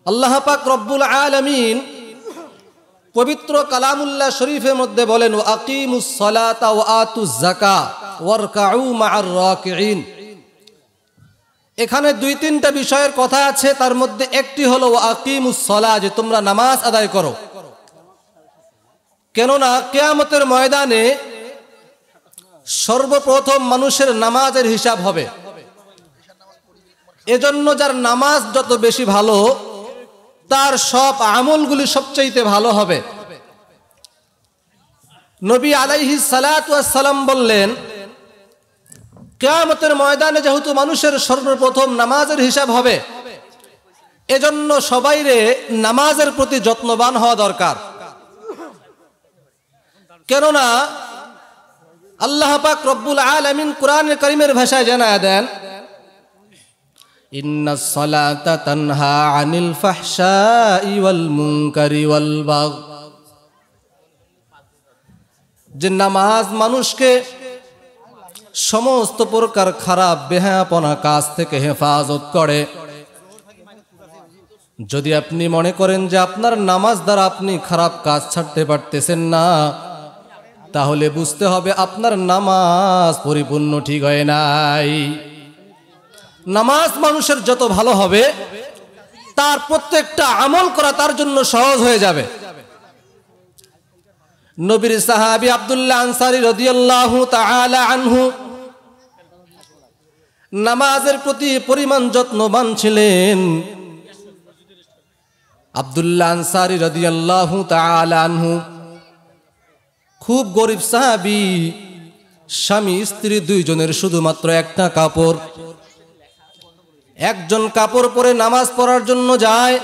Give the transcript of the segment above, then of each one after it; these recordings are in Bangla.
আল্লাহ পাক রব্বুল আলামিন পবিত্র কালামুল্লাহ শরীফের মধ্যে বলেন, ওয়া আকিমুস সালাতা ওয়া আতুজ যাকাত ওয়ারকাউ মা'আর রাকিঈন। এখানে দুই তিনটা বিষয়ের কথা আছে, তার মধ্যে একটি হলো ওয়া আকিমুস সালাহ, যে তোমরা নামাজ আদায় করো। কেননা কিয়ামতের ময়দানে সর্বপ্রথম মানুষের নামাজের হিসাব হবে। এজন্য যার নামাজ যত বেশি ভালো, তার সব আমলগুলি সবচাইতে ভালো হবে। নবী আলাইহিস সালাতু ওয়াস সালাম বললেন, কিয়ামতের ময়দানে যেহেতু মানুষের সর্বপ্রথম নামাজের হিসাব হবে, এজন্য সবাইরে নামাজের প্রতি যত্নবান হওয়া দরকার। কেননা আল্লাহ পাক রব্বুল আলামিন কুরআনুল কারীমের ভাষায় জানায় দেন, ইন্নাস সালাতা তানহা আনিল ফাহশাই ওয়াল মুনকারি ওয়াল বাগয়, যে নামাজ মানুষকে সমস্ত প্রকার খারাপ বেহায়াপনা কাজ থেকে হেফাজত করে। যদি আপনি মনে করেন যে আপনার নামাজ দ্বারা আপনি খারাপ কাজ ছাড়তে পারতেছেন না, তাহলে বুঝতে হবে আপনার নামাজ পরিপূর্ণ ঠিক হয় নাই। নামাজ মানুষের যত ভালো হবে, তার প্রত্যেকটা আমল করা তার জন্য সহজ হয়ে যাবে। নবীর সাহাবী আব্দুল্লাহ আনসারী রাদিয়াল্লাহু তাআলা আনহু নামাজের প্রতি পরিমাণ যত্নবান ছিলেন। আব্দুল্লাহ আনসারী রাদিয়াল্লাহু তাআলা আনহু খুব গরিব সাহাবী, স্বামী স্ত্রী দুইজনের শুধুমাত্র একটা কাপড়। একজন কাপড় পরে নামাজ পড়ার জন্য যায়,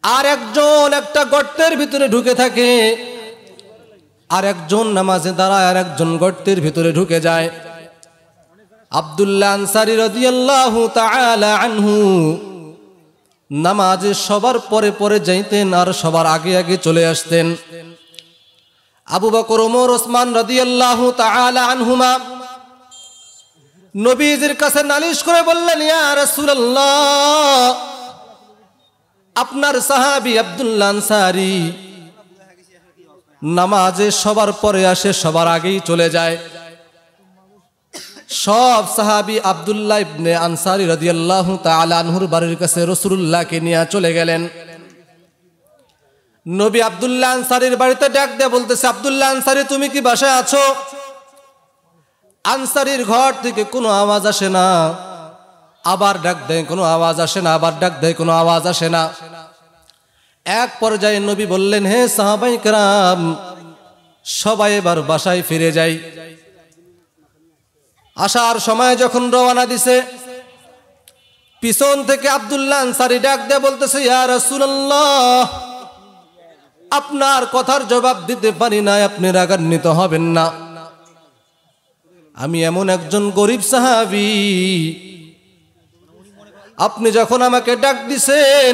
আর একজন একটা গর্তের ভিতরে ঢুকে থাকে, আর একজন নামাজে দাঁড়ায়, আর একজন গর্তের ভিতরে ঢুকে যায়। আব্দুল্লাহ আনসারী রাদিয়াল্লাহু তাআলা আনহু নামাজে সবার পরে পরে যাইতেন, আর সবার আগে আগে চলে আসতেন। আবু বকর, ওমর, ওসমান রাদিয়াল্লাহু তাআলা আনহুমা নবীজির কাছে নালিশ করে বললেন, ইয়া রাসূলুল্লাহ, আপনার সাহাবী আব্দুল্লাহ আনসারী নামাজে সবার পরে আসে, সবার আগেই চলে যায়। সব সাহাবী আব্দুল্লাহ ইবনে আনসারী রাদিয়াল্লাহু তাআলা আনহুর বাড়ির কাছে রাসূলুল্লাহকে নিয়ে চলে গেলেন। নবী আব্দুল্লাহ আনসারীর বাড়িতে ডাক দিয়ে বলতেছে, আব্দুল্লাহ আনসারী, তুমি কি বাসায় আছো? আনসারীর ঘর থেকে কোনো আওয়াজ আসে না। আবার ডাক দেয়, কোনো আওয়াজ আসে না। আবার ডাক দেয়, কোনো আওয়াজ আসে না। এক পর্যায়ে নবী বললেন, হে সাহাবায়ে কেরাম, সবাই এবার বাসায় ফিরে যাই। আসার সময় যখন রওনা দিছে, পিছন থেকে আব্দুল্লাহ আনসারী ডাক দিয়ে বলতেছে, ইয়া রাসূলুল্লাহ, আপনার কথার জবাব দিতে পারি না, আপনি রাগান্বিত হবেন না। আমি এমন একজন গরিব সাহাবী, আপনি যখন আমাকে ডাক দিছেন,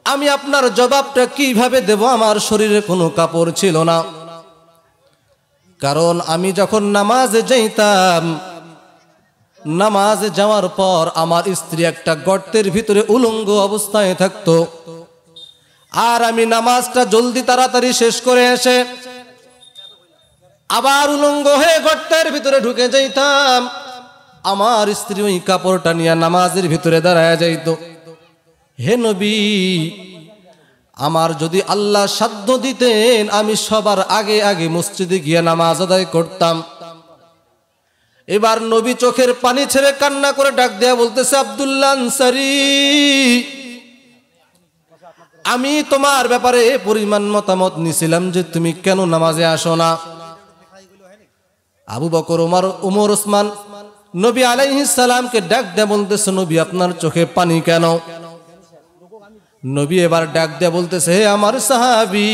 আমি আপনার জবাবটা কিভাবে দেব? আমার শরীরে কোনো কাপড় ছিল না, কারণ আমি যখন নামাজে যাইতাম, নামাজে যাওয়ার পর আমার স্ত্রী একটা গর্তের ভিতরে উলঙ্গ অবস্থায় থাকতো, আর আমি নামাজটা জলদি তাড়াতাড়ি শেষ করে এসে আবার উলঙ্গ হয়ে গর্তের ভিতরে ঢুকে যাইতাম। আমার স্ত্রী ওই কাপড়টা নিয়ে নামাজের ভিতরে দাঁড়ায় যাইত। হে নবী, আমার যদি আল্লাহ সাধ্য দিতেন, আমি সবার আগে আগে মসজিদে গিয়ে নামাজ আদায় করতাম। এবার নবী চোখের পানি ছেড়ে কান্না করে ডাক দেয়া বলতেছে, আব্দুল্লাহ আনসারী, আমি তোমার ব্যাপারে পরিমাণ মতামত নিছিলাম যে তুমি কেন নামাজে আসো না। আবু বকর, ওমর, ওসমান নবী আলাইহিস সালামকে ডাক দেয়া বলতেছে, নবী আপনার চোখে পানি কেন? নবী এবার ডাক দেয়া বলতেছে, হে আমার সাহাবী,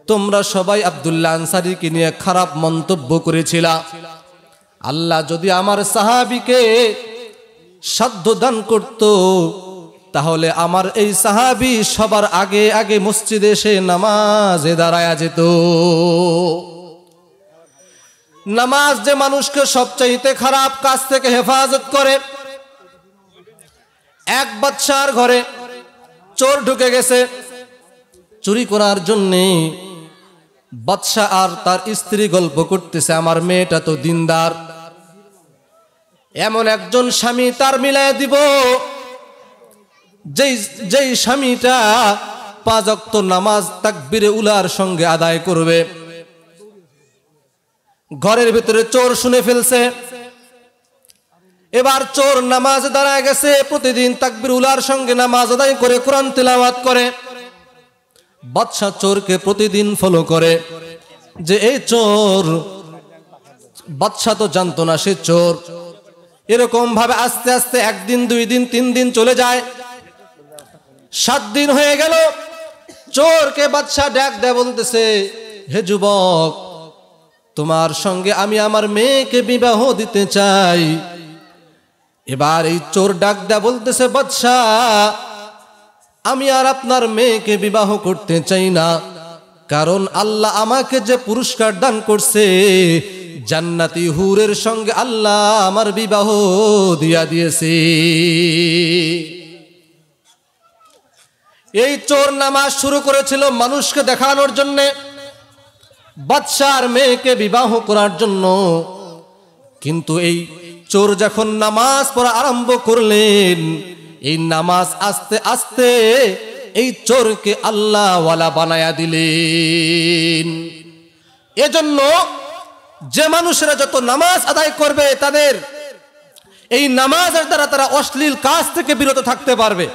তোমরা সবাই আব্দুল্লাহ আনসারীকে নিয়ে খারাপ মন্তব্য করেছিলা। আল্লাহ যদি আমার সাহাবীকে সাধ্য দান করত, তাহলে আমার এই সাহাবী সবার আগে আগে মসজিদে এসে নামাজে দাঁড়ায়া যেত। নামাজ যে মানুষকে সবচাইতে খারাপ কাজ থেকে হেফাজত করে, এক বাদশার ঘরে চোর ঢুকে গেছে চুরি করার জন্যে। বাদশা আর তার স্ত্রী গল্প করতেছে, আমার মেয়েটা তো দিনদার, এমন একজন স্বামী তার মিলায় দিব যেই স্বামীটা 5 ওয়াক্ত নামাজ তাকবীরে উলার সঙ্গে আদায় করবে। ঘরের ভিতরে চোর শুনে ফেলছে, এবার চোর নামাজ দাঁড়ায় গেছে, প্রতিদিন তাকবীর উলার সঙ্গে নামাজ আদায় করে কোরআন তিলাওয়াত করে। বাদশা চোরকে প্রতিদিন ফলো করে যে এই চোর, বাদশা তো জানতো না সে চোর। এরকম ভাবে আস্তে আস্তে 1 দিন 2 দিন 3 দিন চলে যায়, 7 দিন হয়ে গেল। চোরকে বাদশা ডাক দেয়, বলতেছে, হে যুবক, তোমার সঙ্গে আমি আমার মেয়েকে বিবাহ দিতে চাই। এবার এই চোর ডাক দেয়, বলতেছে, বাদশা, আমি আর আপনার মেয়েকে বিবাহ করতে চাই না, কারণ আল্লাহ আমাকে যে পুরস্কার দান করছে, জান্নাতি হুরের সঙ্গে আল্লাহ আমার বিবাহ দিয়া দিয়েছে। এই চোর নামাজ শুরু করেছিল মানুষকে দেখানোর জন্য, বাদশার মেয়েকে বিবাহ করার জন্য। কিন্তু এই চোর যখন নামাজ পড়া আরম্ভ করলেন, এই নামাজ আস্তে আস্তে এই চোরকে আল্লাহ ওয়ালা বানায়া দিলেন। এজন্য যে মানুষেরা যত নামাজ আদায় করবে, তাদের এই নামাজের দ্বারা তারা অশ্লীল কাজ থেকে বিরত থাকতে পারবে।